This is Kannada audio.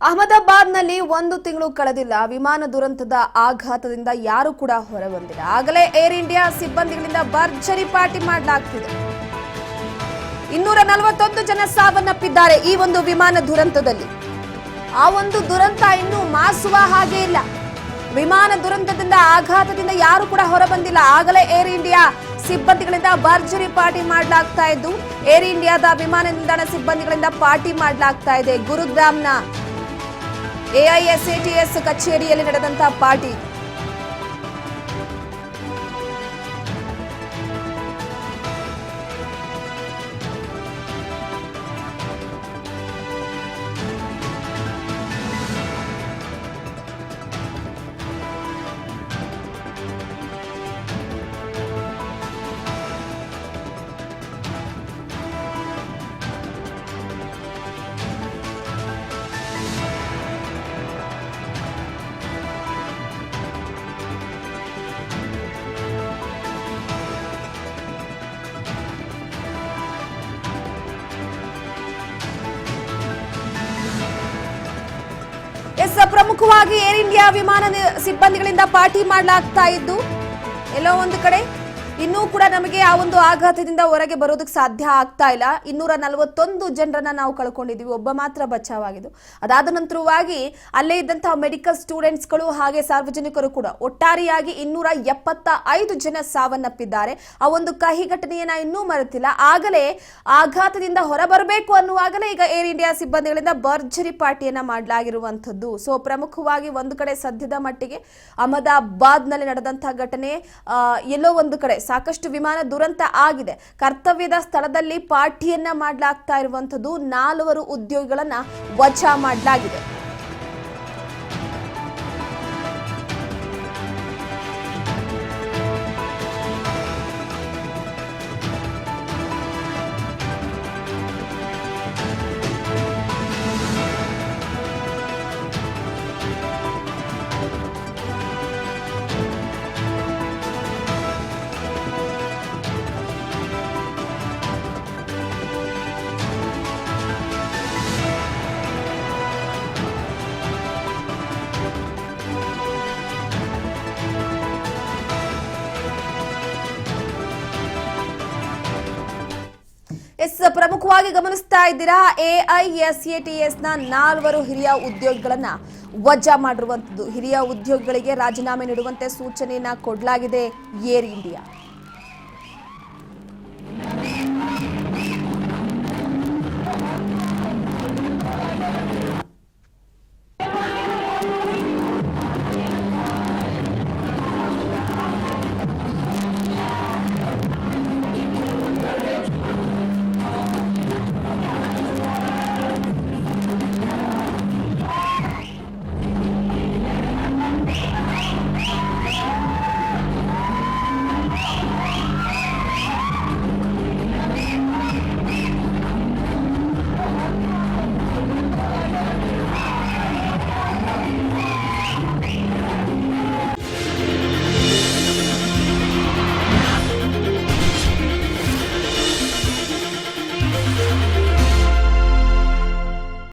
ಅಹಮದಾಬಾದ್ನಲ್ಲಿ 1 ತಿಂಗಳು ಕಳೆದಿಲ್ಲ. ವಿಮಾನ ದುರಂತದ ಆಘಾತದಿಂದ ಯಾರು ಕೂಡ ಹೊರಬಂದಿಲ್ಲ. ಆಗಲೇ ಏರ್ ಇಂಡಿಯಾ ಸಿಬ್ಬಂದಿಗಳಿಂದ ಭರ್ಜರಿ ಪಾರ್ಟಿ ಮಾಡಲಾಗ್ತಿದೆ. 241 ಜನ ಸಾವನ್ನಪ್ಪಿದ್ದಾರೆ ಈ ಒಂದು ವಿಮಾನ ದುರಂತದಲ್ಲಿ. ಆ ಒಂದು ದುರಂತ ಇನ್ನೂ ಮಾಸುವ ಹಾಗೆ ಇಲ್ಲ. ವಿಮಾನ ದುರಂತದಿಂದ ಆಘಾತದಿಂದ ಯಾರು ಕೂಡ ಹೊರಬಂದಿಲ್ಲ. ಆಗಲೇ ಏರ್ ಇಂಡಿಯಾ ಸಿಬ್ಬಂದಿಗಳಿಂದ ಭರ್ಜರಿ ಪಾರ್ಟಿ ಮಾಡಲಾಗ್ತಾ ಇದ್ದು, ಏರ್ ಇಂಡಿಯಾದ ವಿಮಾನ ನಿಲ್ದಾಣ ಸಿಬ್ಬಂದಿಗಳಿಂದ ಪಾರ್ಟಿ ಮಾಡಲಾಗ್ತಾ ಇದೆ. ಗುರುಗ್ರಾಮ್ನ AISATS ಕಚೇರಿಯಲ್ಲಿ ನಡೆದಂತಹ ಪಾರ್ಟಿ. ಪ್ರಮುಖವಾಗಿ ಏರ್ ಇಂಡಿಯಾ ವಿಮಾನ ಸಿಬ್ಬಂದಿಗಳಿಂದ ಪಾರ್ಟಿ ಮಾಡಲಾಗ್ತಾ ಇದ್ದು, ಎಲ್ಲೋ ಒಂದು ಕಡೆ ಇನ್ನೂ ಕೂಡ ನಮಗೆ ಆ ಒಂದು ಆಘಾತದಿಂದ ಹೊರಗೆ ಬರೋದಕ್ಕೆ ಸಾಧ್ಯ ಆಗ್ತಾ ಇಲ್ಲ. 241 ಜನರನ್ನ ನಾವು ಕಳ್ಕೊಂಡಿದ್ದೀವಿ, ಒಬ್ಬ ಮಾತ್ರ ಬಚಾವಾಗಿದ್ದು. ಅದಾದ ನಂತರವಾಗಿ ಅಲ್ಲೇ ಇದ್ದಂತಹ ಮೆಡಿಕಲ್ ಸ್ಟೂಡೆಂಟ್ಸ್ಗಳು ಹಾಗೆ ಸಾರ್ವಜನಿಕರು ಕೂಡ ಒಟ್ಟಾರೆಯಾಗಿ 275 ಜನ ಸಾವನ್ನಪ್ಪಿದ್ದಾರೆ. ಆ ಒಂದು ಕಹಿ ಘಟನೆಯನ್ನ ಇನ್ನೂ ಮರೆತಿಲ್ಲ. ಆಗಲೇ ಆಘಾತದಿಂದ ಹೊರಬರಬೇಕು ಅನ್ನುವಾಗಲೇ ಈಗ ಏರ್ ಇಂಡಿಯಾ ಸಿಬ್ಬಂದಿಗಳಿಂದ ಭರ್ಜರಿ ಪಾರ್ಟಿಯನ್ನ ಮಾಡಲಾಗಿರುವಂಥದ್ದು. ಸೊ ಪ್ರಮುಖವಾಗಿ ಒಂದು ಕಡೆ ಸದ್ಯದ ಮಟ್ಟಿಗೆ ಅಹಮದಾಬಾದ್ನಲ್ಲಿ ನಡೆದಂತಹ ಘಟನೆ ಎಲ್ಲೋ ಒಂದು ಕಡೆ ಸಾಕಷ್ಟು ವಿಮಾನ ದುರಂತ ಆಗಿದೆ. ಕರ್ತವ್ಯದ ಸ್ಥಳದಲ್ಲಿ ಪಾರ್ಟಿಯನ್ನ ಮಾಡಲಾಗ್ತಾ ಇರುವಂತದ್ದು. 4 ಉದ್ಯೋಗಿಗಳನ್ನ ವಜಾ ಮಾಡಲಾಗಿದೆ. ಪ್ರಮುಖವಾಗಿ ಗಮನಿಸ್ತಾ ಇದ್ದೀರಾ, AISATS ನ 4 ಹಿರಿಯ ಉದ್ಯೋಗಿಗಳನ್ನ ವಜಾ ಮಾಡಿರುವಂತದ್ದು. ಹಿರಿಯ ಉದ್ಯೋಗಿಗಳಿಗೆ ರಾಜೀನಾಮೆ ನೀಡುವಂತೆ ಸೂಚನೆಯನ್ನ ಕೊಡಲಾಗಿದೆ ಏರ್ ಇಂಡಿಯಾ.